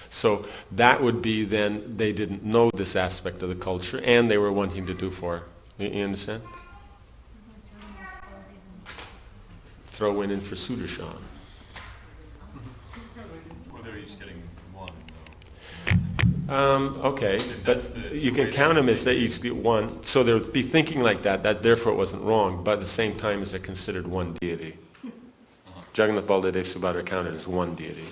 So that would be then they didn't know this aspect of the culture and they were wanting to do for. You understand? Throw in for Sudarshan. Well, they're each getting one, though. Okay, but you can count them as they each get one. So they'll be thinking like that therefore it wasn't wrong, but at the same time as they're considered one deity. Jagannath, Baldev, Subhadra are counted as one deity.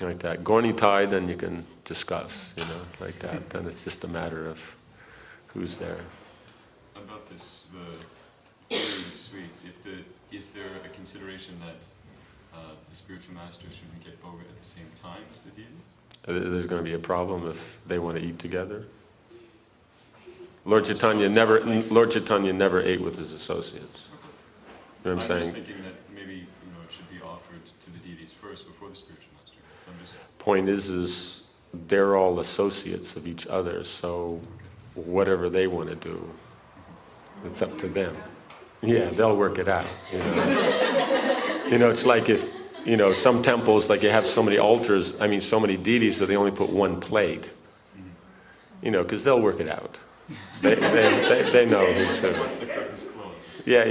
Like that. Gornitai, then you can discuss, like that. Then it's just a matter of who's there. About this, the 3 sweets, is there a consideration that the spiritual master shouldn't get boga at the same time as the deity? There's going to be a problem if they want to eat together. Lord Chaitanya never ate with his associates. You know what I'm saying? I'm just thinking that maybe it should be offered to the deities first before the spiritual master. So I'm just... Point is they're all associates of each other, so whatever they want to do, it's up to them. Yeah, they'll work it out. It's like if some temples, like you have so many altars, so many deities that they only put one plate. Because they'll work it out. They know who's who. Once the curtain's closed. Yeah.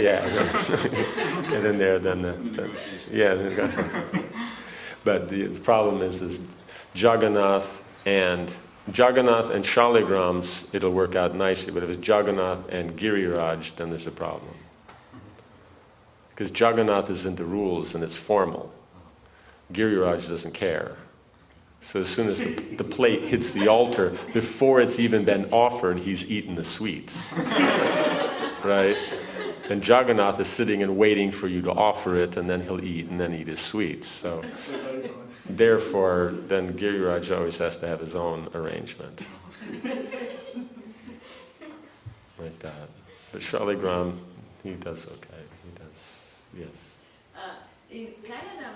Get in there, then the But the problem is Jagannath and Shaligrams, it'll work out nicely. But if it's Jagannath and Giriraj, then there's a problem. Because Jagannath is into rules and it's formal. Giriraj doesn't care. So as soon as the plate hits the altar, before it's even been offered, he's eaten the sweets. Right? And Jagannath is sitting and waiting for you to offer it, and then he'll eat, and then eat his sweets. So, therefore, then Giriraj always has to have his own arrangement. Like that. But Shaligram, he does okay. He does, yes. In Canada,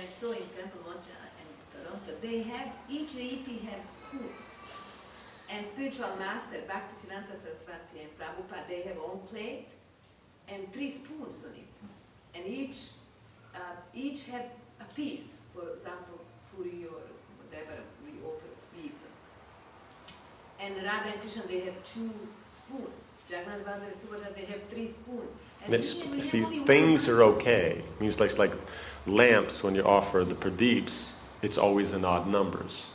I saw in Temple Mocha and Toronto, they have, each deity has spoon. And spiritual master, Bhaktisiddhanta Saraswati and Prabhupada, they have own plate and 3 spoons on it. And each have a piece, for example, puri or whatever we offer sweets. And Radha and Krishna, they have 2 spoons. Jagannath, Baladev, Subhadra, they have 3 spoons. And see, things are okay. It means like lamps, when you offer the pradeeps, it's always in odd numbers.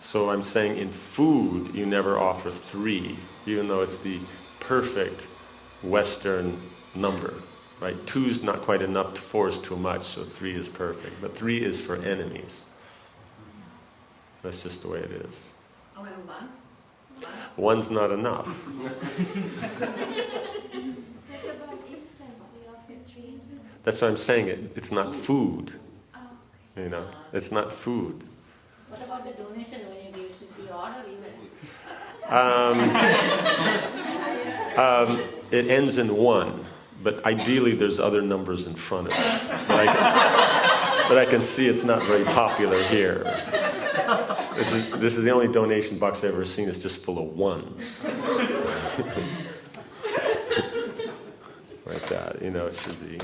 So I'm saying in food, you never offer 3, even though it's the perfect Western number. Right? 2 is not quite enough, 4 is too much, so 3 is perfect. But 3 is for enemies. That's just the way it is. Oh, and 1? 1's not enough. What about incense? We offer 3. That's what I'm saying. It's not food. It's not food. What about the donation when you give? Should be odd or even? It ends in 1, but ideally there's other numbers in front of it. But I can see it's not very popular here. This is the only donation box I've ever seen. It's just full of 1s. Like that. It should be,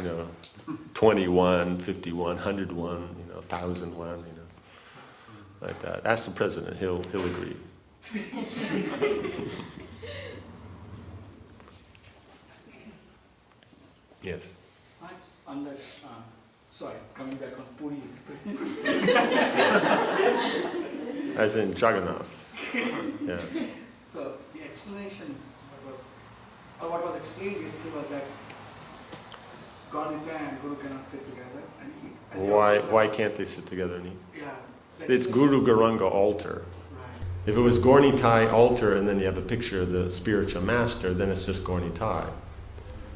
21, 51, 101, 1,001, like that. Ask the president, he'll agree. Yes. On that, coming back on puris. As in Jagannath. Yeah. So the explanation what was explained basically was that Gaurita and Guru cannot sit together and eat. And Why can't they sit together and eat? Yeah. It's Guru Garanga altar. Right. If it was Gornitai altar and then you have a picture of the spiritual master, then it's just Gornitai.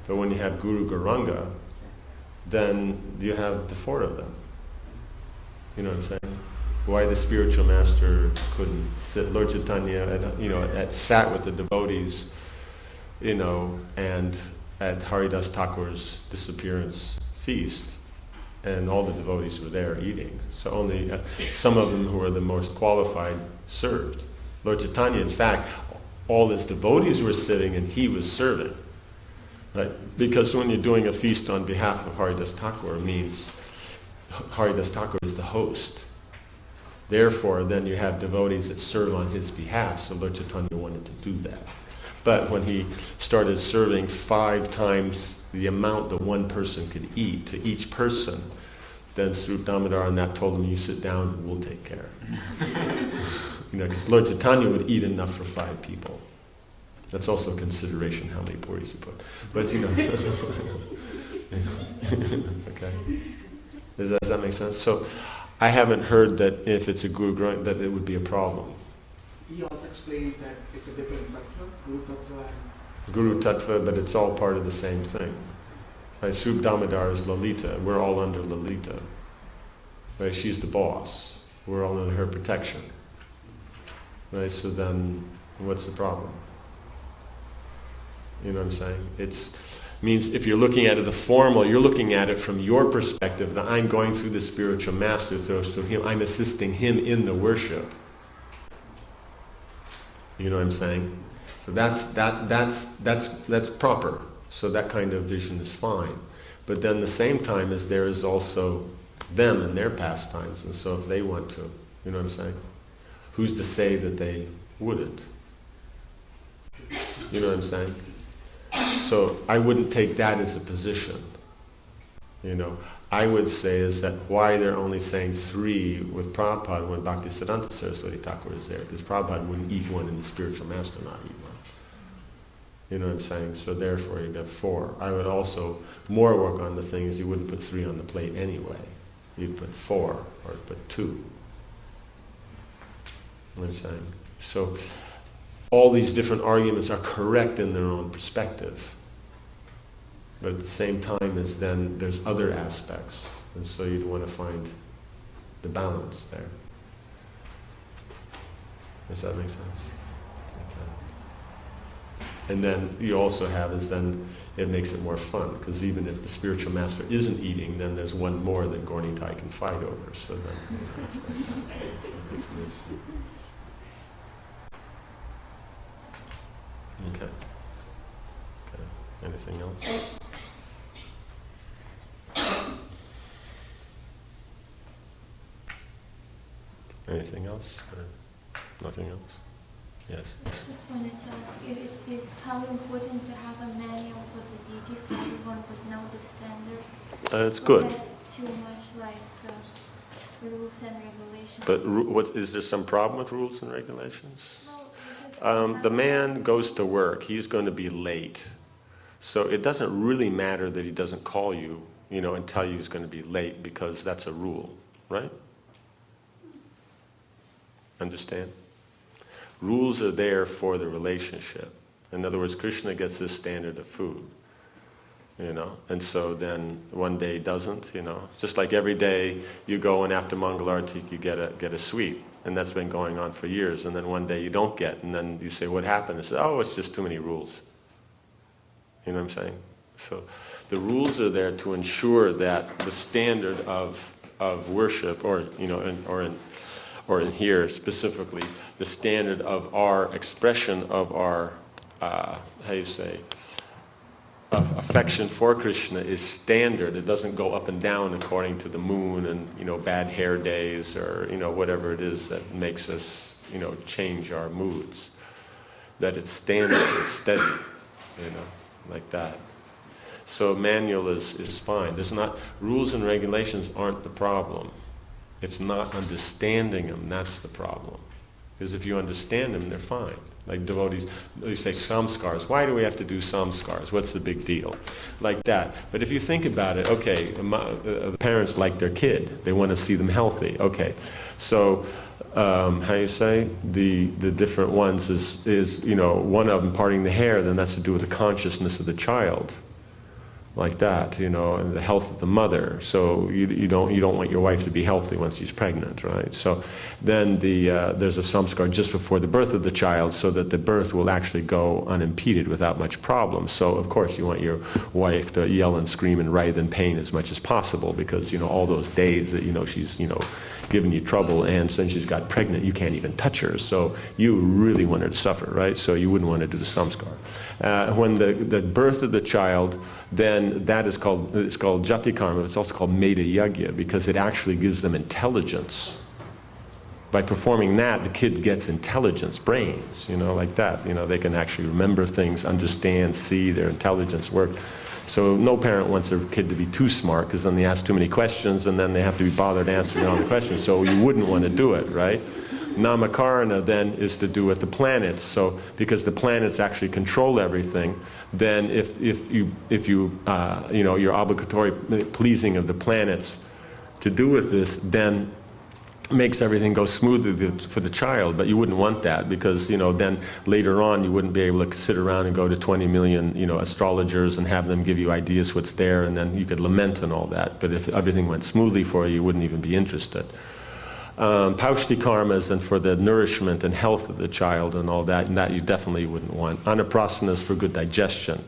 But when you have Guru Garanga, then you have the 4 of them. You know what I'm saying? Why the spiritual master couldn't sit. Lord Chaitanya sat with the devotees, and at Haridas Thakur's disappearance feast, and all the devotees were there eating. So only some of them who were the most qualified served. Lord Chaitanya, in fact, all his devotees were sitting and he was serving. Right? Because when you're doing a feast on behalf of Haridas Thakur, means Haridas Thakur is the host. Therefore, then you have devotees that serve on his behalf, so Lord Chaitanya wanted to do that. But when he started serving 5 times the amount that one person could eat to each person, then Swarup Damodar on that told him, you sit down and we'll take care. Because Lord Chaitanya would eat enough for 5 people. That's also a consideration how many puris you put. But okay. Does that make sense? So I haven't heard that if it's a Guru Granth that it would be a problem. He also explained that it's a different tattva, Guru tattva and Guru Tattva, but it's all part of the same thing. Right? Swarup Damodar is Lalita. We're all under Lalita. Right? She's the boss. We're all under her protection. Right? So then, what's the problem? You know what I'm saying? Means if you're looking at it the formal, you're looking at it from your perspective, that I'm going through the spiritual master, so through him, I'm assisting him in the worship. You know what I'm saying? So that's proper. So that kind of vision is fine. But then the same time as there is also them and their pastimes, and so if they want to, you know what I'm saying? Who's to say that they wouldn't? You know what I'm saying? So I wouldn't take that as a position. I would say is that why they're only saying 3 with Prabhupada when Bhaktisiddhanta Saraswati Thakur is there, because Prabhupada wouldn't eat one and the spiritual master not eat one. You know what I'm saying? So therefore you'd have 4. I would also more work on the thing is you wouldn't put 3 on the plate anyway. You'd put 4 or put 2. You know what I'm saying? So all these different arguments are correct in their own perspective. But at the same time as then there's other aspects. And so you'd want to find the balance there. Does that make sense? Okay. And then you also have is then it makes it more fun, because even if the spiritual master isn't eating, then there's one more that Gornitai can fight over. So then okay. Anything else? Anything else? Or nothing else? Yes. I just wanted to ask is how important to have a manual for the deities so everyone would know the standard? It's good. That's too much like rules and regulations. But is there some problem with rules and regulations? No, The man goes to work. He's going to be late. So it doesn't really matter that he doesn't call you, and tell you he's going to be late, because that's a rule, right? Understand? Rules are there for the relationship. In other words, Krishna gets this standard of food, and so then one day he doesn't, Just like every day you go and after Mangalarti you get a sweet, and that's been going on for years, and then one day you don't get, and then you say, what happened? It says, oh, it's just too many rules. You know what I'm saying? So the rules are there to ensure that the standard of worship, or in here specifically, the standard of our expression of our of affection for Krishna is standard. It doesn't go up and down according to the moon and bad hair days or whatever it is that makes us change our moods. That it's standard, it's steady, like that. So manual is fine. There's not rules and regulations aren't the problem. It's not understanding them that's the problem. Because if you understand them, they're fine. Like devotees, you say samskars. Why do we have to do samskars? What's the big deal? Like that. But if you think about it, okay, parents like their kid. They want to see them healthy. Okay, so the different ones is one of them parting the hair, then that's to do with the consciousness of the child. Like that, and the health of the mother. So you don't want your wife to be healthy when she's pregnant, right? So then there's a samskar just before the birth of the child, so that the birth will actually go unimpeded without much problem. So of course you want your wife to yell and scream and writhe in pain as much as possible, because all those days that she's giving you trouble, and since she's got pregnant, you can't even touch her. So you really want her to suffer, right? So you wouldn't want to do the samskar. When the birth of the child, then then that is called, it's called jati karma. It's also called meta yagya because it actually gives them intelligence. By performing that, the kid gets intelligence, brains, you know, like that. You know, they can actually remember things, understand, see, their intelligence work. So no parent wants their kid to be too smart because then they ask too many questions and then they have to be bothered answering all the questions. So you wouldn't want to do it, right? Namakarana then is to do with the planets. So because the planets actually control everything, then if you know, your obligatory pleasing of the planets to do with this, then makes everything go smoothly for the child, but you wouldn't want that because, you know, then later on you wouldn't be able to sit around and go to 20 million, you know, astrologers and have them give you ideas what's there, and then you could lament and all that. But if everything went smoothly for you, you wouldn't even be interested. Paushti karmas and for the nourishment and health of the child and all that, and that you definitely wouldn't want. Anaprasana is for good digestion.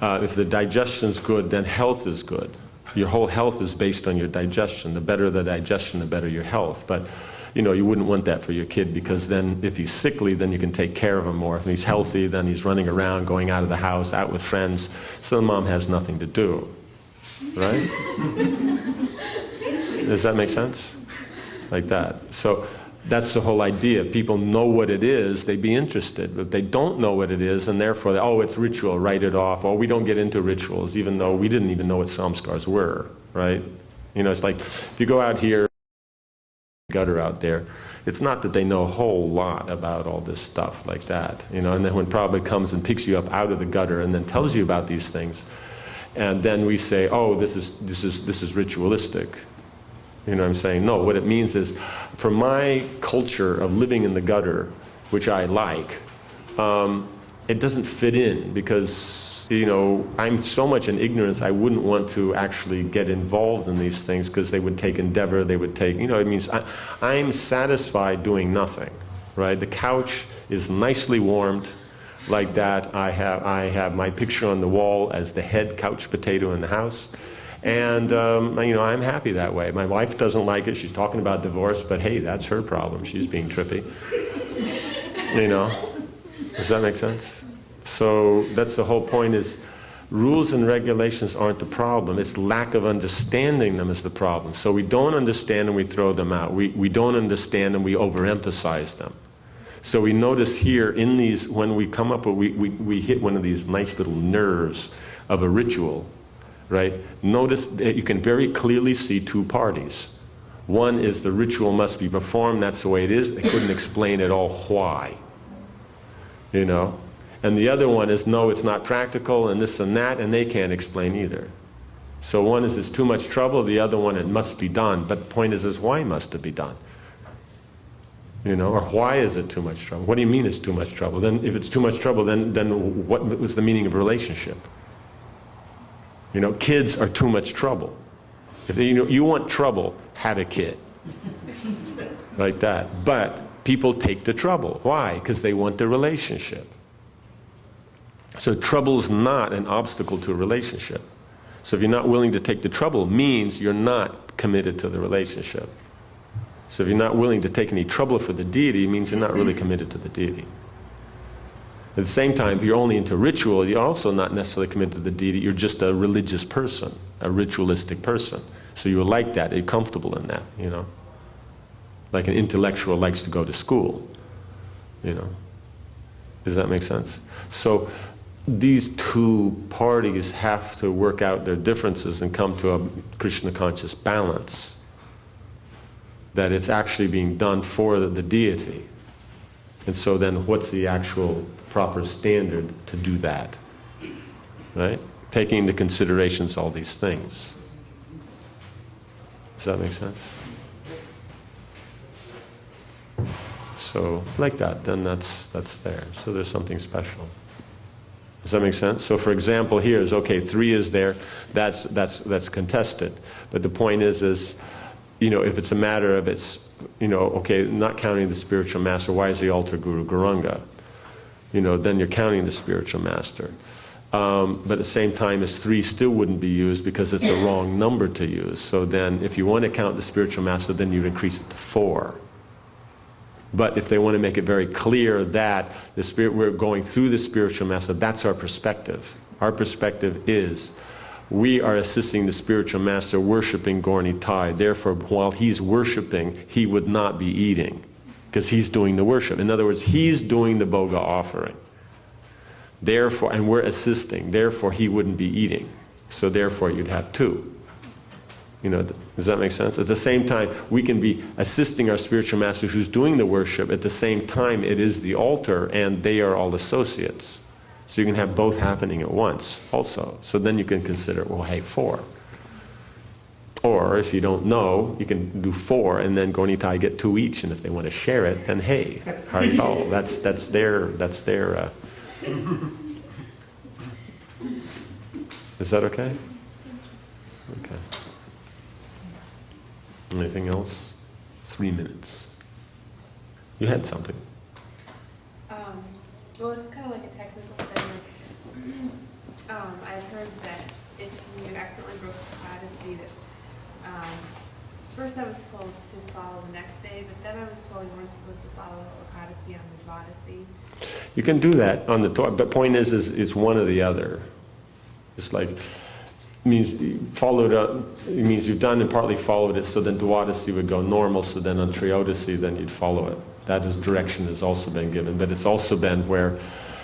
If the digestion's good, then health is good. Your whole health is based on your digestion. The better the digestion, the better your health. But, you know, you wouldn't want that for your kid because then if he's sickly, then you can take care of him more. If he's healthy, then he's running around, going out of the house, out with friends. So the mom has nothing to do. Right? Does that make sense? Like that. So that's the whole idea. If people know what it is, they'd be interested. But if they don't know what it is, and therefore, oh, it's ritual, write it off. Oh, we don't get into rituals, even though we didn't even know what samskars were, right? You know, it's like, if you go out here, gutter out there, it's not that they know a whole lot about all this stuff like that, you know, and then when Prabhupada comes and picks you up out of the gutter and then tells you about these things, and then we say, oh, this is ritualistic. You know what I'm saying? No, what it means is, for my culture of living in the gutter, which I like, it doesn't fit in because, you know, I'm so much in ignorance, I wouldn't want to actually get involved in these things because they would take endeavor, they would take, you know, it means I'm satisfied doing nothing, right? The couch is nicely warmed like that. I have my picture on the wall as the head couch potato in the house. And, you know, I'm happy that way. My wife doesn't like it. She's talking about divorce, but hey, that's her problem. She's being trippy. You know? Does that make sense? So that's the whole point is rules and regulations aren't the problem. It's lack of understanding them is the problem. So we don't understand and we throw them out. We don't understand and we overemphasize them. So we notice here in these, when we come up with, we hit one of these nice little nerves of a ritual. Right? Notice that you can very clearly see two parties. One is the ritual must be performed, that's the way it is. They couldn't explain at all why. You know? And the other one is, no, it's not practical, and this and that, and they can't explain either. So one is, it's too much trouble, the other one, it must be done. But the point is why must it be done? You know, or why is it too much trouble? What do you mean it's too much trouble? Then if it's too much trouble, then what was the meaning of relationship? You know, kids are too much trouble. If you want trouble, have a kid. Like that. But people take the trouble. Why? Because they want the relationship. So trouble's not an obstacle to a relationship. So if you're not willing to take the trouble, means you're not committed to the relationship. So if you're not willing to take any trouble for the deity, it means you're not really committed to the deity. At the same time, if you're only into ritual, you're also not necessarily committed to the deity. You're just a religious person, a ritualistic person. So you like that. You're comfortable in that, you know. Like an intellectual likes to go to school, you know. Does that make sense? So these two parties have to work out their differences and come to a Krishna conscious balance. That it's actually being done for the deity. And so then what's the actual proper standard to do that, right? Taking into considerations all these things. Does that make sense? So, like that, then that's there. So there's something special. Does that make sense? So for example, here is, okay, 3 is there, that's contested. But the point is, you know, if it's a matter of it's, you know, okay, not counting the spiritual master, why is the altar Guru Gauranga? You know, then you're counting the spiritual master. But at the same time, as 3 still wouldn't be used because it's a wrong number to use. So then, if you want to count the spiritual master, then you'd increase it to 4. But if they want to make it very clear that we're going through the spiritual master, that's our perspective. Our perspective is, We are assisting the spiritual master worshiping Gorni Tai. Therefore, while he's worshiping, he would not be eating, because he's doing the worship. In other words, he's doing the Boga offering. Therefore, and we're assisting, therefore he wouldn't be eating. So therefore you'd have two. You know, does that make sense? At the same time, we can be assisting our spiritual master who's doing the worship. At the same time, it is the altar, and they are all associates. So you can have both happening at once also. So then you can consider, well, hey, 4. Or if you don't know, you can do 4, and then Gorni Tai get 2 each. And if they want to share it, then hey, harikal. That's their. Is that okay? Okay. Anything else? 3 minutes. You had something. Well, it's kind of like a technical thing. I'd heard that if you accidentally broke the Odyssey, that first I was told to follow the next day, but then I was told you weren't supposed to follow Odyssey on the Dwadasi. You can do that on the Torah, but point is it's one or the other. It's like, it means you followed up, it means you've done and partly followed it, so then Dwadasi would go normal, so then on Triyodasi, then you'd follow it. That is direction has also been given, but it's also been where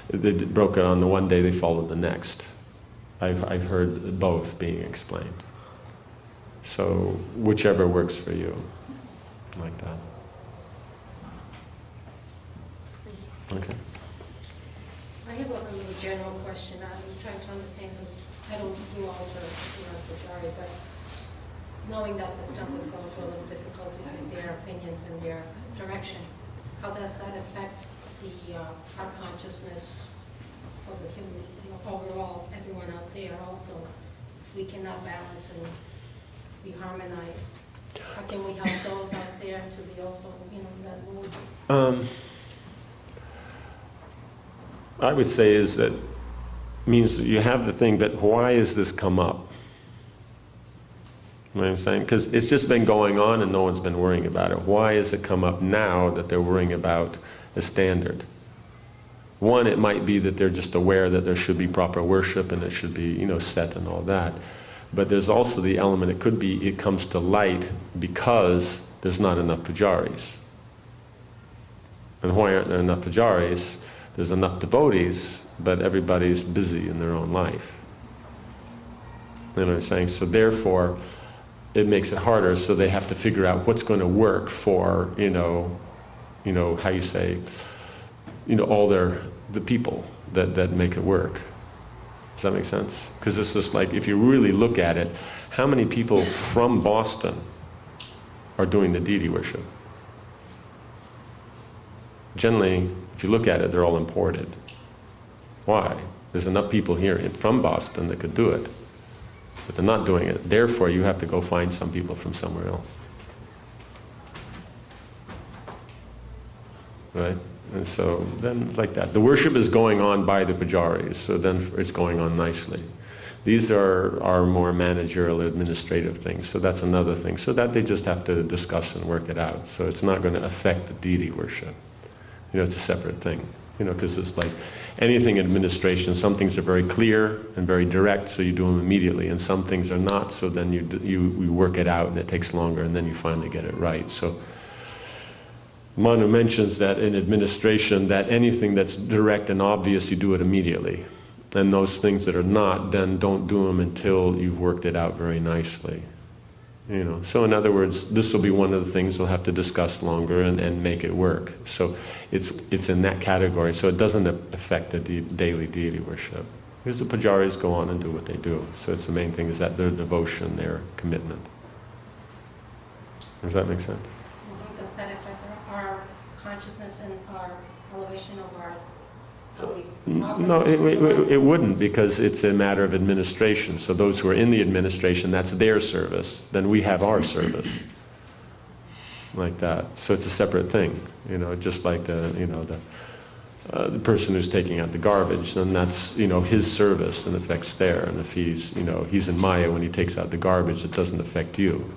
they broke it on the one day, they followed the next. I've heard both being explained. So whichever works for you, like that. Okay. I have a little general question. I'm trying to understand because I don't do altar Pujari, but knowing that the stuff is going through a little difficulties in their opinions and their direction, how does that affect our consciousness for the human, overall, everyone out there also? If we cannot balance and be harmonized, how can we help those out there to be also, in that mood? I would say is that means that you have the thing, but why has this come up? You know what I'm saying? Because it's just been going on and no one's been worrying about it. Why has it come up now that they're worrying about a standard? One, it might be that they're just aware that there should be proper worship and it should be, set and all that. But there's also the element, it could be it comes to light because there's not enough pujaris. And why aren't there enough pujaris? There's enough devotees, but everybody's busy in their own life. You know what I'm saying? So therefore, it makes it harder, so they have to figure out what's going to work for, how you say, all the people that make it work. Does that make sense? Because it's just like, if you really look at it, how many people from Boston are doing the deity worship? Generally, if you look at it, they're all imported. Why? There's enough people here from Boston that could do it, but they're not doing it. Therefore, you have to go find some people from somewhere else. Right? And so then it's like that. The worship is going on by the pujaris, so then it's going on nicely. These are more managerial, administrative things, so that's another thing. So that they just have to discuss and work it out. So it's not going to affect the deity worship. It's a separate thing. Because it's like anything in administration, some things are very clear and very direct, so you do them immediately, and some things are not, so then you work it out and it takes longer, and then you finally get it right. So Manu mentions that in administration, that anything that's direct and obvious, you do it immediately. And those things that are not, then don't do them until you've worked it out very nicely. So in other words, this will be one of the things we'll have to discuss longer and make it work. So it's in that category. So it doesn't affect the daily deity worship. Because the pujaris go on and do what they do. So it's the main thing is that their devotion, their commitment. Does that make sense? Does that affect our consciousness and our elevation of our... No, it wouldn't, because it's a matter of administration. So those who are in the administration, that's their service. Then we have our service, like that. So it's a separate thing, just like the person who's taking out the garbage. Then that's his service and affects there. And if he's in Maya when he takes out the garbage, it doesn't affect you.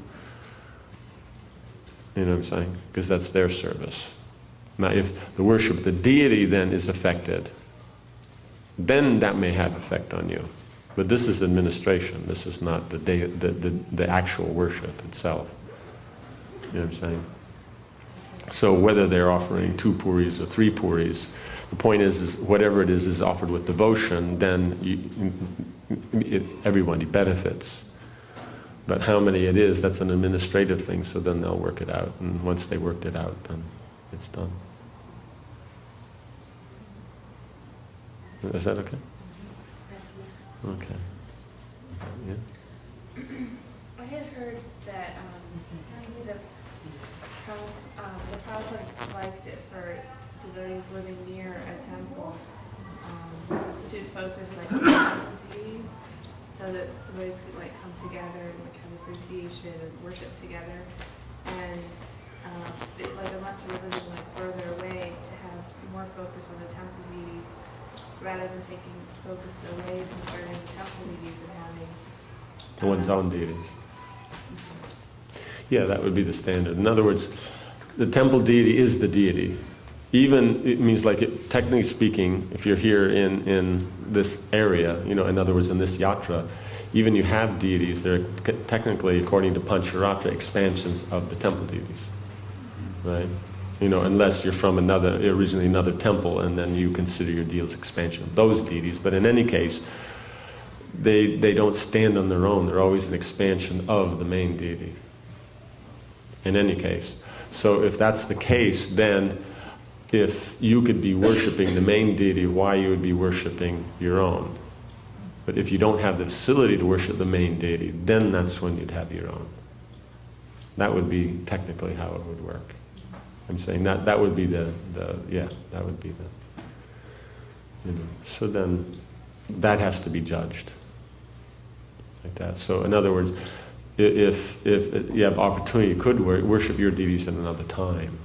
You know what I'm saying? Because that's their service. Now, if the worship of the deity then is affected, then that may have effect on you. But this is administration. This is not the actual worship itself. You know what I'm saying? So whether they're offering 2 puris or 3 puris, the point is whatever it is offered with devotion, then everybody benefits. But how many it is, that's an administrative thing, so then they'll work it out. And once they worked it out, then it's done. Is that okay? Okay. Yeah. I had heard that the Prabhupada liked it for devotees living near a temple to focus like on the deities, so that devotees could like come together and like have association and worship together. And unless you're living like further away, to have more focus on the temple deities rather than taking focus away concerning the temple deities and having One's own deities. Yeah, that would be the standard. In other words, the temple deity is the deity. Even, it means like, technically speaking, if you're here in this area, you know, in other words, in this yatra, even you have deities, they're technically, according to Pancharatra, expansions of the temple deities, right? You know, unless you're from originally another temple, and then you consider your deity expansion of those deities. But in any case, they don't stand on their own. They're always an expansion of the main deity. In any case. So if that's the case, then if you could be worshiping the main deity, why you would be worshiping your own? But if you don't have the facility to worship the main deity, then that's when you'd have your own. That would be technically how it would work. I'm saying that would be that would be you know. So then that has to be judged like that. So in other words, if you have opportunity, you could worship your deities at another time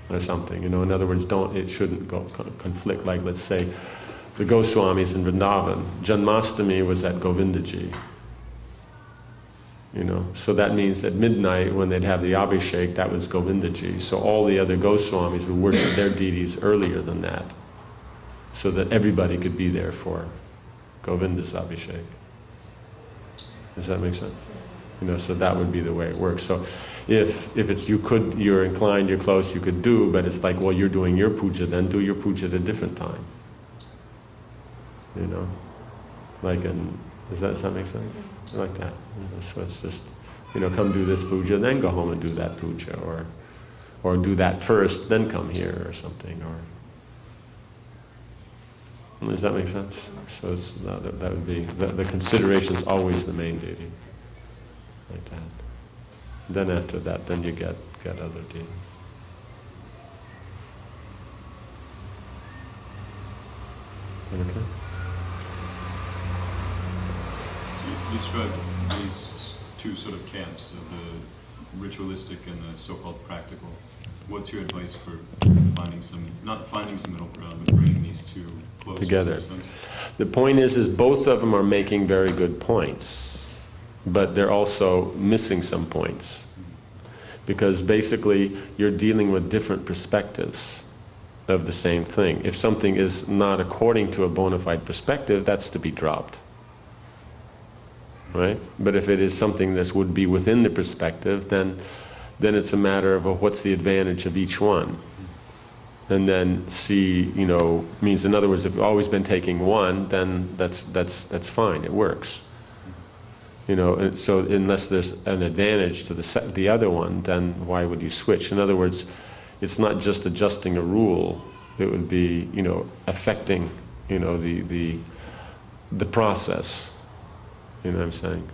or something. You know, in other words, it shouldn't conflict. Like, let's say the Goswamis in Vrindavan, Janmashtami was at Govindaji. You know, so that means at midnight when they'd have the Abhishek, that was Govindaji. So all the other Goswamis would worship their deities earlier than that, so that everybody could be there for Govinda's Abhishek. Does that make sense? You know, so that would be the way it works. So if it's you're inclined, you're close, you could do, but it's like, well, you're doing your puja, then do your puja at a different time. You know, like does that make sense? Like that. You know, so it's just, you know, come do this puja, then go home and do that puja, or do that first, then come here or something, or does that make sense? So that would be the consideration is always the main deity, like that. Then after that, then you get other deities. Okay. You described these 2 sort of camps, of the ritualistic and the so-called practical. What's your advice for not finding some middle ground, but bringing these 2 closer together? To the center? The point is both of them are making very good points, but they're also missing some points. Because basically you're dealing with different perspectives of the same thing. If something is not according to a bona fide perspective, that's to be dropped. Right? But if it is something that would be within the perspective, then it's a matter of what's the advantage of each one. And then see, you know, means in other words, if you've always been taking one, then that's fine, it works. You know, and so unless there's an advantage to the other one, then why would you switch? In other words, it's not just adjusting a rule, it would be, you know, affecting, you know, the process. You know what I'm saying?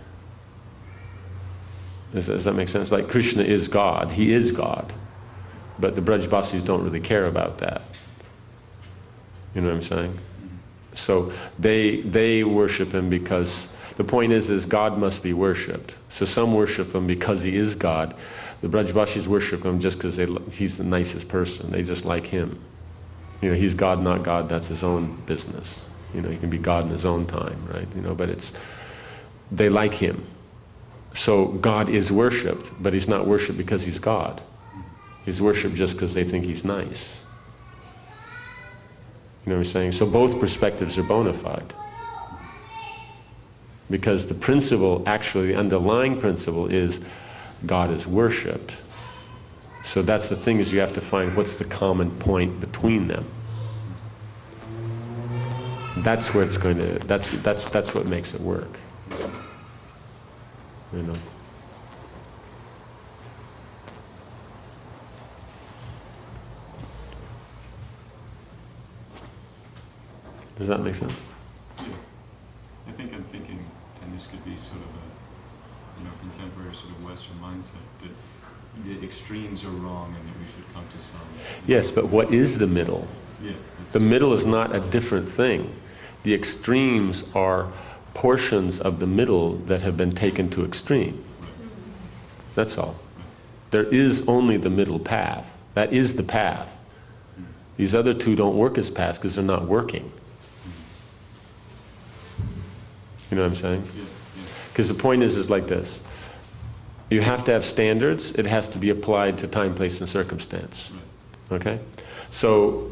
Does that make sense? Like Krishna is God, he is God. But the Brajbasis don't really care about that. You know what I'm saying? So they worship him because the point is God must be worshipped. So some worship him because he is God. The Brajbasis worship him just because he's the nicest person. They just like him. You know, he's God, not God. That's his own business. You know, he can be God in his own time, right? You know, but they like him. So God is worshipped, but he's not worshipped because he's God. He's worshipped just because they think he's nice. You know what I'm saying? So both perspectives are bona fide. Because the principle, actually the underlying principle is God is worshipped. So that's the thing, is you have to find what's the common point between them. That's where it's going to, that's what makes it work. You know. Does that make sense? Yeah. I think I'm thinking, and this could be sort of a contemporary sort of Western mindset, that the extremes are wrong and that we should come to some. Yes, but what is the middle? Yeah. The middle is not a different thing. The extremes are portions of the middle that have been taken to extreme. That's all. There is only the middle path. That is the path. These other two don't work as paths because they're not working. You know what I'm saying? Because the point is like this. You have to have standards. It has to be applied to time, place, and circumstance. Okay? So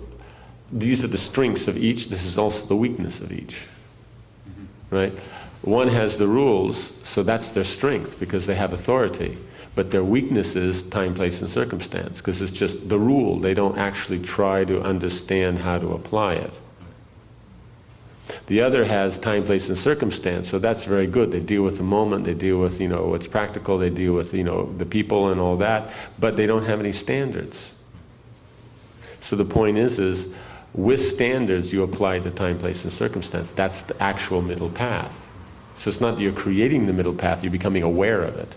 these are the strengths of each. This is also the weakness of each. Right? One has the rules, so that's their strength because they have authority. But their weakness is time, place, and circumstance because it's just the rule. They don't actually try to understand how to apply it. The other has time, place, and circumstance, so that's very good. They deal with the moment, they deal with, what's practical, they deal with, the people and all that, but they don't have any standards. So the point is with standards you apply to time, place, and circumstance. That's the actual middle path. So it's not that you're creating the middle path, you're becoming aware of it.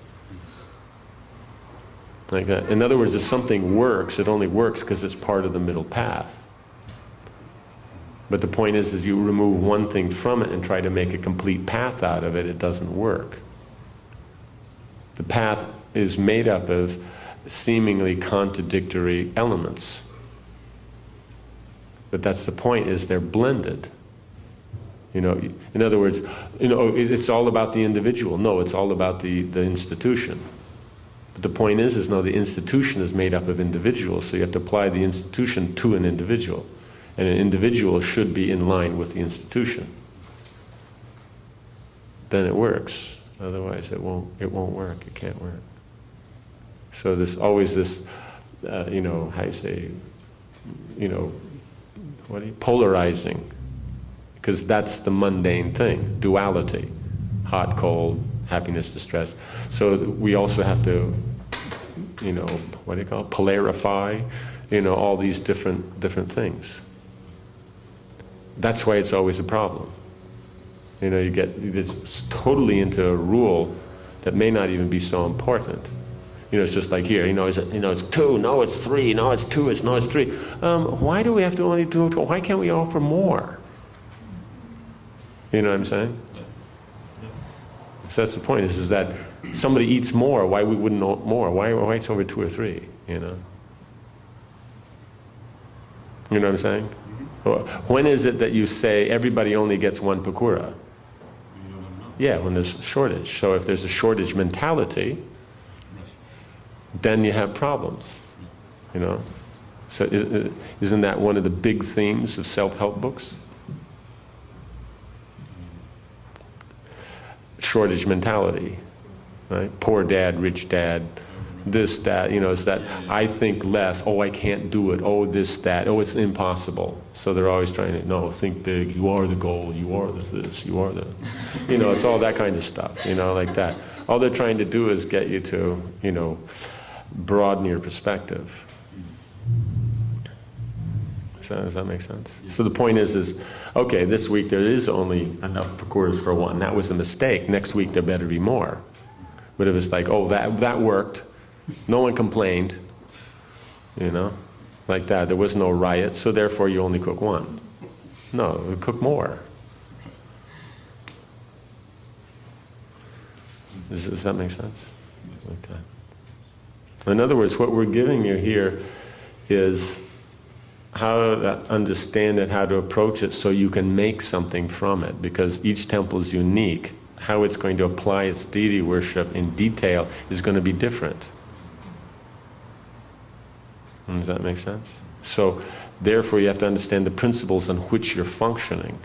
Like that. In other words, if something works, it only works because it's part of the middle path. But the point is you remove one thing from it and try to make a complete path out of it, it doesn't work. The path is made up of seemingly contradictory elements. But that's the point, is they're blended. In other words, it's all about the individual. No, it's all about the institution. But the point is no, the institution is made up of individuals, so you have to apply the institution to an individual. And an individual should be in line with the institution. Then it works. Otherwise it won't work. It can't work. So there's always this, how you say, polarizing. Because that's the mundane thing, duality. Hot, cold, happiness, distress. So we also have to, polarify, all these different things. That's why it's always a problem. You get it's totally into a rule that may not even be so important. It's just like here, it's 2, no, it's 3, no, it's 2, no, it's 3. Why do we have to only do it? Why can't we offer more? You know what I'm saying? So that's the point, is that somebody eats more, why we wouldn't know more? Why it's over 2 or 3, You know what I'm saying? When is it that you say everybody only gets 1 pakura? Yeah, when there's a shortage. So if there's a shortage mentality, then you have problems. So isn't that one of the big themes of self-help books? Shortage mentality, right? Poor dad, rich dad, this, that, it's that I think less, I can't do it, this, that, it's impossible. So they're always trying to, no, think big, you are the goal, you are the this, you are the, it's all that kind of stuff, like that. All they're trying to do is get you to, broaden your perspective. Does that make sense? So the point is, okay, this week there is only enough pakuras for 1. That was a mistake. Next week there better be more. But if it's like, that worked, no one complained, like that. There was no riot, so therefore you only cook 1. No, we cook more. Does that make sense? Like that. In other words, what we're giving you here is how to understand it, how to approach it, so you can make something from it, because each temple is unique. How it's going to apply its deity worship in detail is going to be different. Does that make sense? So, therefore, you have to understand the principles on which you're functioning.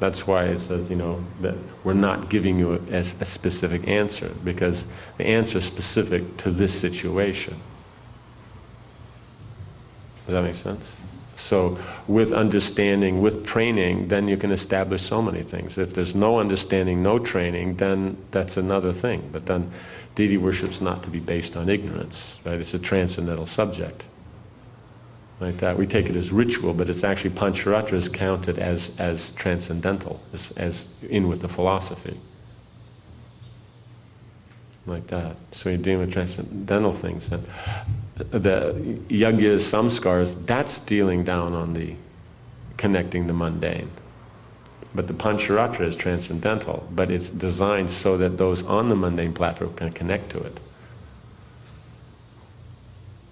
That's why it says, that we're not giving you a specific answer, because the answer is specific to this situation. Does that make sense? So with understanding, with training, then you can establish so many things. If there's no understanding, no training, then that's another thing. But then deity worship's not to be based on ignorance, right? It's a transcendental subject. Like that. We take it as ritual, but it's actually Pancharatra is counted as transcendental, as in with the philosophy. Like that. So you're dealing with transcendental things. Then the yajna samskars, that's dealing down on the connecting the mundane. But the Pancharatra is transcendental, but it's designed so that those on the mundane platform can connect to it.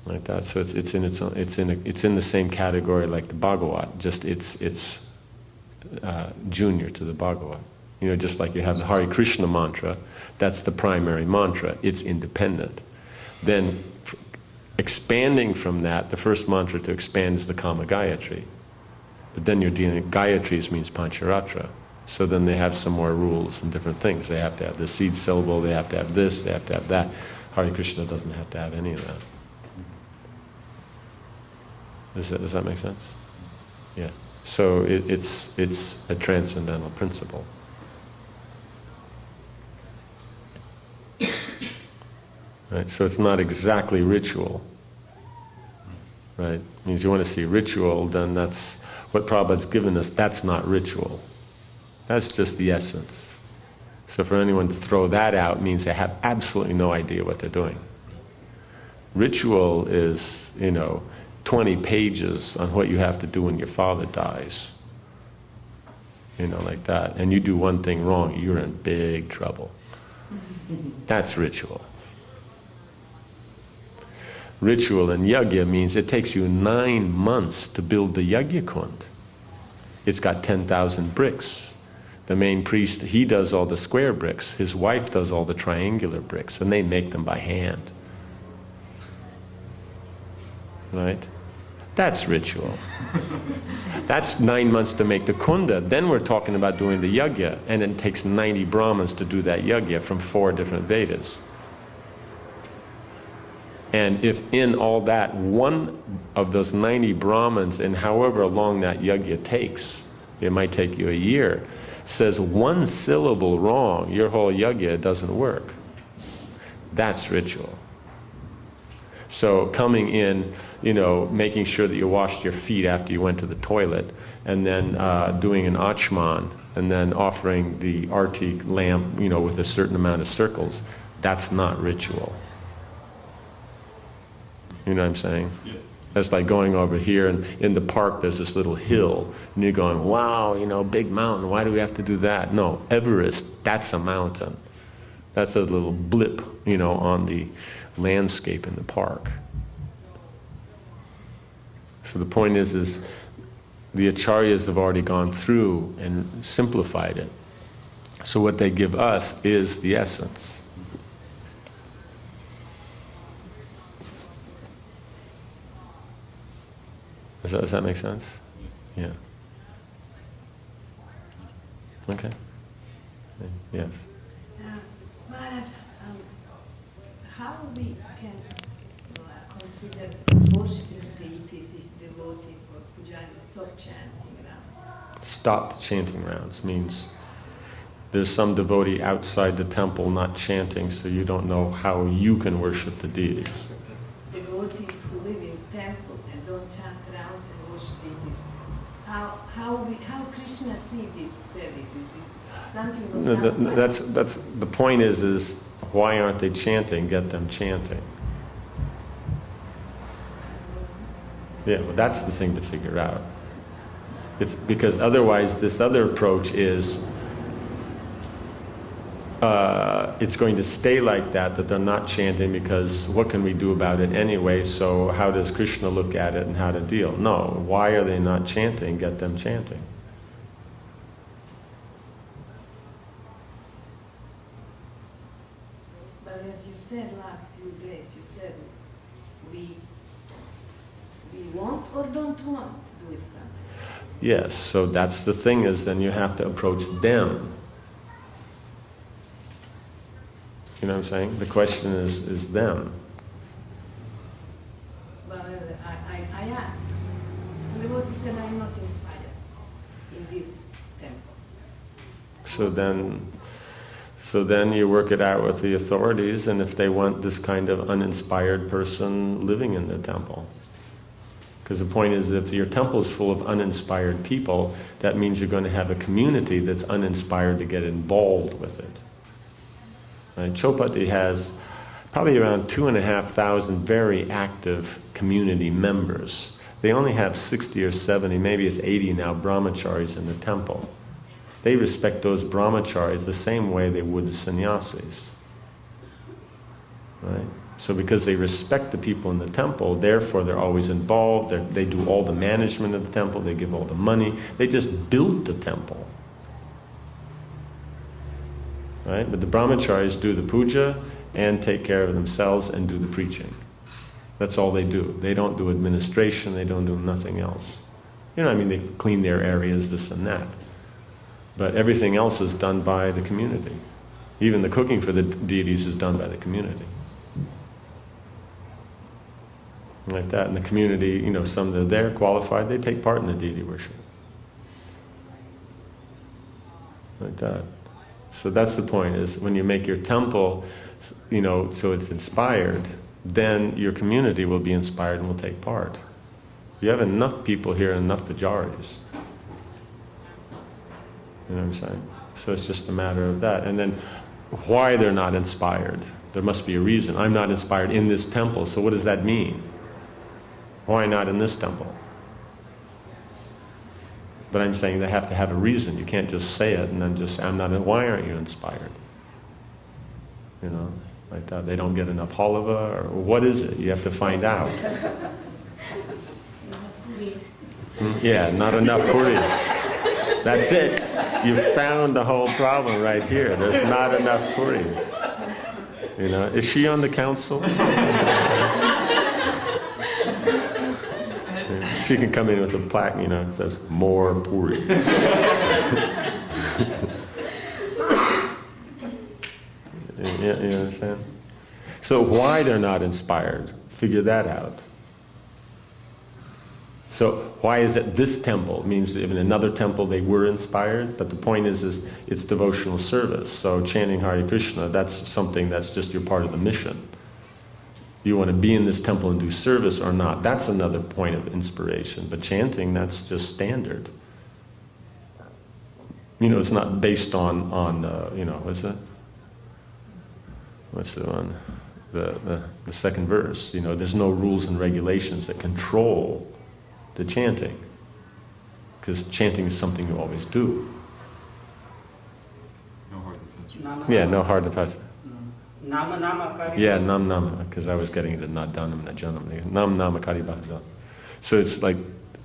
Like that. So it's in the same category like the Bhagavat, just it's junior to the Bhagavat. Just like you have the Hare Krishna mantra, that's the primary mantra. It's independent. Then expanding from that, the first mantra to expand is the Kama Gayatri. But then you're dealing, Gayatris means Pancharatra. So then they have some more rules and different things. They have to have the seed syllable, they have to have this, they have to have that. Hare Krishna doesn't have to have any of that. Does that make sense? Yeah. So it's a transcendental principle. Right? So it's not exactly ritual. Right? Means you want to see ritual, then that's what Prabhupada's given us, that's not ritual. That's just the essence. So for anyone to throw that out means they have absolutely no idea what they're doing. Ritual is, 20 pages on what you have to do when your father dies. Like that. And you do one thing wrong, you're in big trouble. That's ritual. Ritual in yajna means it takes you 9 months to build the yajna kund. It's got 10,000 bricks. The main priest, he does all the square bricks. His wife does all the triangular bricks, and they make them by hand. Right? That's ritual. That's 9 months to make the kunda. Then we're talking about doing the yajna, and it takes 90 Brahmins to do that yajna from 4 different Vedas. And if in all that, one of those 90 Brahmins, and however long that yajna takes, it might take you a year, says one syllable wrong, your whole yajna doesn't work. That's ritual. So coming in, making sure that you washed your feet after you went to the toilet, and then doing an achman, and then offering the arti lamp, with a certain amount of circles, that's not ritual. You know what I'm saying? Yeah. That's like going over here, and in the park there's this little hill, and you're going, wow, big mountain, why do we have to do that? No, Everest, that's a mountain. That's a little blip, on the landscape in the park. So the point is the acharyas have already gone through and simplified it. So what they give us is the essence. Does that make sense? Yeah. Okay. Yes. Maharaj, how we can consider worshiping deities if devotees or pujaris stop chanting rounds? Stop chanting rounds means there's some devotee outside the temple not chanting, so you don't know how you can worship the deities. Devotees who live in temple and don't chant rounds and worship deities, how Krishna see this service? Is this something? That's the point is why aren't they chanting? Get them chanting. Yeah, well, that's the thing to figure out. It's because otherwise this other approach is it's going to stay like that they're not chanting, because what can we do about it anyway, so how does Krishna look at it and how to deal? No, why are they not chanting? Get them chanting. But as you said last few days, you said we want or don't want to do it something. Yes, so that's the thing, is then you have to approach them. You know what I'm saying? The question is them. Well, I asked, and the devotee said, I'm not inspired in this temple. So then you work it out with the authorities, and if they want this kind of uninspired person living in their temple. Because the point is, if your temple is full of uninspired people, that means you're going to have a community that's uninspired to get involved with it. Right? Chopati has probably around 2,500 very active community members. They only have 60 or 70, maybe it's 80 now, brahmacharis in the temple. They respect those brahmacharis the same way they would the sannyasis. Right? So because they respect the people in the temple, therefore they're always involved, they do all the management of the temple, they give all the money, they just build the temple. Right? But the brahmacharis do the puja and take care of themselves and do the preaching. That's all they do. They don't do administration, they don't do nothing else. You know, I mean, they clean their areas, this and that. But everything else is done by the community. Even the cooking for the deities is done by the community. Like that. And the community, you know, some that are there qualified, they take part in the deity worship. Like that. So that's the point, is when you make your temple, you know, so it's inspired, then your community will be inspired and will take part. You have enough people here, enough pujaris. You know what I'm saying? So it's just a matter of that. And then why they're not inspired. There must be a reason. I'm not inspired in this temple, so what does that mean? Why not in this temple? But I'm saying they have to have a reason. You can't just say it and then just say, I'm not, why aren't you inspired? You know, like that. They don't get enough halava, or what is it? You have to find out. Yeah, not enough puris. That's it. You found the whole problem right here. There's not enough puris. You know, is she on the council? She can come in with a plaque, you know, that says, more puris. You understand? So why they're not inspired? Figure that out. So why is it this temple? It means that in another temple they were inspired, but the point is it's devotional service. So chanting Hare Krishna, that's something that's just your part of the mission. You want to be in this temple and do service or not, that's another point of inspiration. But chanting, that's just standard. You know, it's not based on you know, what's that? What's the one? The second verse. You know, there's no rules and regulations that control the chanting, because chanting is something you always do. No hard and fast. Yeah, no hard and fast. Nama kari. Yeah, nam nama, because I was getting into not danam, not janam. Nam nama kari bhaja. So it's like,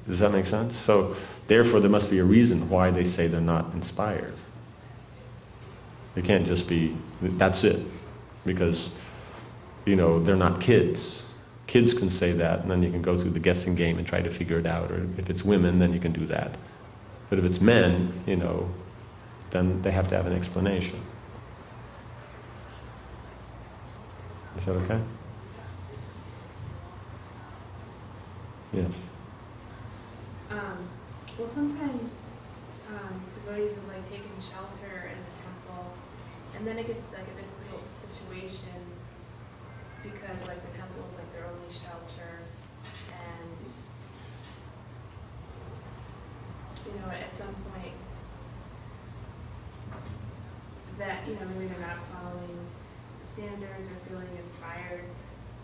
does that make sense? So therefore there must be a reason why they say they're not inspired. It can't just be, that's it. Because, you know, they're not kids. Kids can say that, and then you can go through the guessing game and try to figure it out. Or if it's women, then you can do that. But if it's men, you know, then they have to have an explanation. Is that okay? Yes. Well, sometimes devotees have like taken shelter in the temple, and then it gets like a difficult situation because like the temple is like their only shelter, and you know, at some point that, you know, maybe they're not following standards or feeling inspired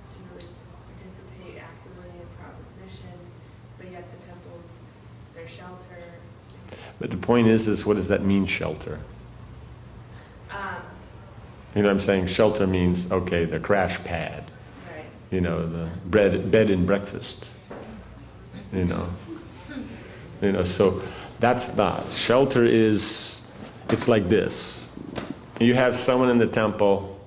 to really participate actively in Prabhupada's mission, but yet the temple's their shelter. But the point is what does that mean, shelter? You know what I'm saying? Shelter means, okay, the crash pad. Right. You know, the bed and breakfast. You know. You know, so that's not. Shelter is, it's like this. You have someone in the temple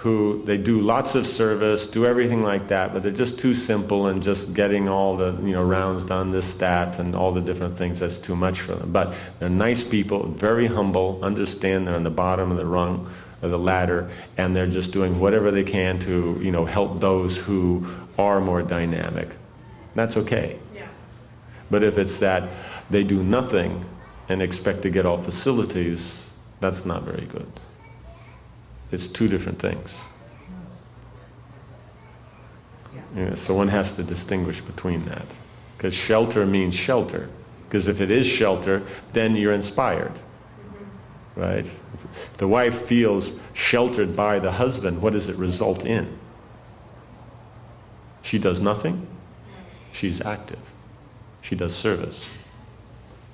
who they do lots of service, do everything like that, but they're just too simple and just getting all the rounds done, this, that, and all the different things. That's too much for them. But they're nice people, very humble, understand they're on the bottom of the rung of the ladder, and they're just doing whatever they can to help those who are more dynamic. That's okay. Yeah. But if it's that they do nothing and expect to get all facilities, that's not very good. It's two different things. So one has to distinguish between that. Because shelter means shelter. Because if it is shelter, then you're inspired. Right? If the wife feels sheltered by the husband, what does it result in? She does nothing. She's active. She does service.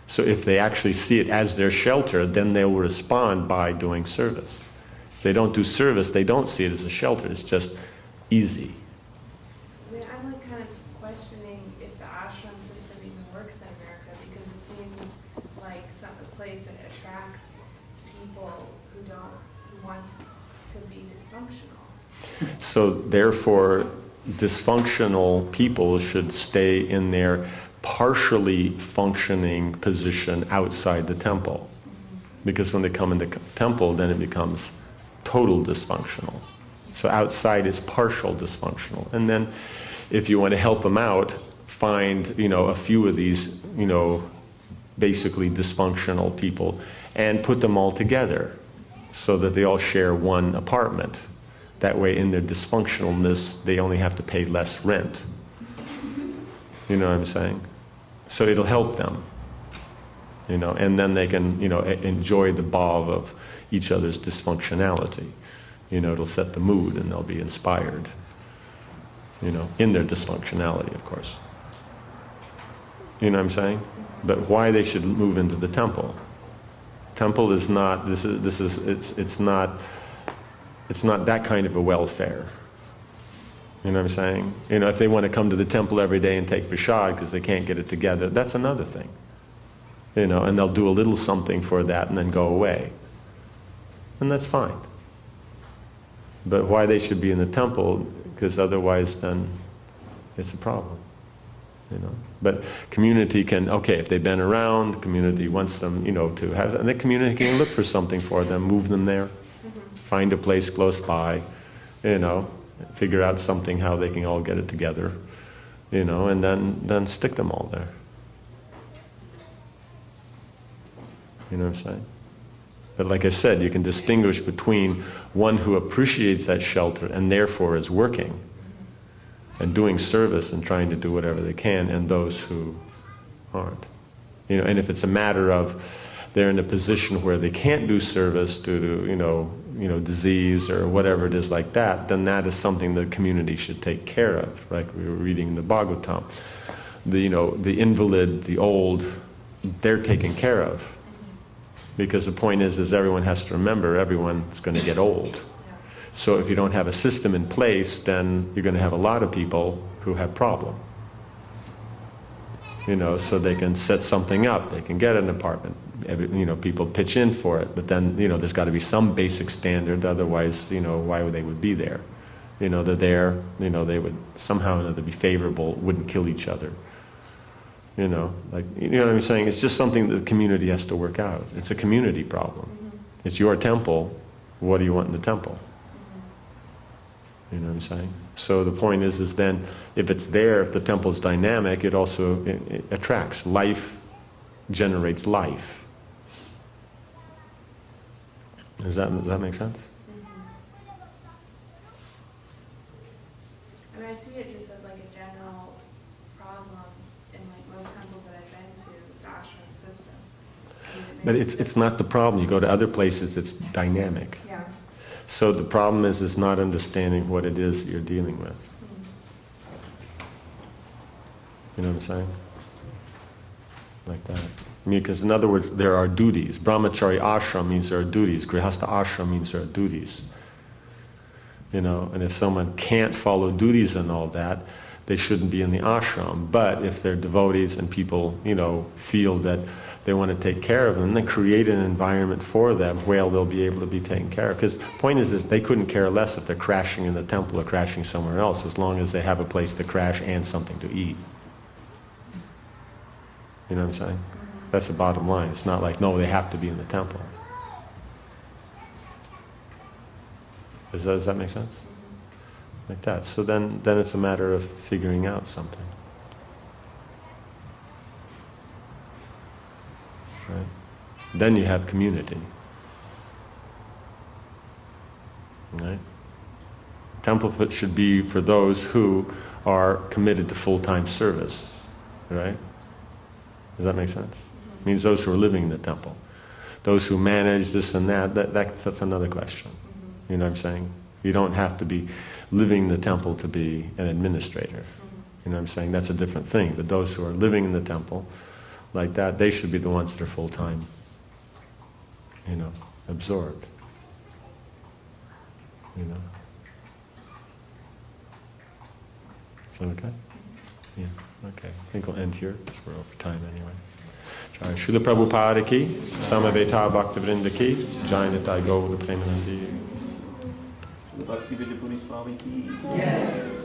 So if they actually see it as their shelter, then they will respond by doing service. If they don't do service, they don't see it as a shelter. It's just easy. I mean, I'm like kind of questioning if the ashram system even works in America, because it seems like a place that attracts people who want to be dysfunctional. So therefore, dysfunctional people should stay in their partially functioning position outside the temple. Because when they come in the temple, then it becomes total dysfunctional. So outside is partial dysfunctional. And then if you want to help them out, find, a few of these, basically dysfunctional people and put them all together so that they all share one apartment. That way in their dysfunctionalness, they only have to pay less rent. You know what I'm saying? So it'll help them. And then they can, enjoy the bhav of each other's dysfunctionality. It'll set the mood and they'll be inspired, in their dysfunctionality, of course. You know what I'm saying? But why they should move into the temple? Temple is not, it's not that kind of a welfare. You know what I'm saying? If they want to come to the temple every day and take prasad because they can't get it together, that's another thing. And they'll do a little something for that and then go away. And that's fine. But why they should be in the temple, because otherwise then it's a problem. But community can, okay, if they've been around, the community wants them, to have, and the community can look for something for them, move them there, find a place close by, figure out something how they can all get it together, and then stick them all there. You know what I'm saying? But like I said, you can distinguish between one who appreciates that shelter and therefore is working and doing service and trying to do whatever they can, and those who aren't. And if it's a matter of they're in a position where they can't do service due to disease or whatever it is like that, then that is something the community should take care of. Like we were reading in the Bhagavatam, the invalid, the old, they're taken care of. Because the point is everyone has to remember everyone's going to get old. So if you don't have a system in place, then you're going to have a lot of people who have problems. So they can set something up, they can get an apartment. People pitch in for it, but then, there's got to be some basic standard, otherwise, why would they would be there? They're there, they would somehow or another be favorable, wouldn't kill each other. You know what I'm saying? It's just something that the community has to work out. It's a community problem. It's your temple. What do you want in the temple? You know what I'm saying? So the point is then, if it's there, if the temple is dynamic, it also it attracts. Life generates life. Does that make sense? I mean, I see it just as like a general problem in like most temples that I've been to, the ashram system. I mean, But it's not the problem. You go to other places, it's dynamic. Yeah. So the problem is not understanding what it is you're dealing with. You know what I'm saying? Like that. I mean, because in other words, there are duties. Brahmachari ashram means there are duties. Grihastha ashram means there are duties. And if someone can't follow duties and all that, they shouldn't be in the ashram. But if they're devotees and people, feel that they want to take care of them, then create an environment for them where they'll be able to be taken care of. Because the point is they couldn't care less if they're crashing in the temple or crashing somewhere else, as long as they have a place to crash and something to eat. You know what I'm saying? That's the bottom line. It's not like, no, they have to be in the temple. Does that make sense? Like that. So then it's a matter of figuring out something. Right? Then you have community. Right? Temple should be for those who are committed to full-time service. Right? Does that make sense? It means those who are living in the temple. Those who manage this and that's another question. You know what I'm saying? You don't have to be living in the temple to be an administrator. You know what I'm saying? That's a different thing. But those who are living in the temple, like that, they should be the ones that are full-time, absorbed. Is that okay? Yeah, okay. I think we'll end here, because we're over time anyway. Jai Srila Prabhupada ki, Samaveta Bhakta Vrinda ki, Jai Nitai Gaura Premanandi. Bhakti Vijayapuri Swami ki.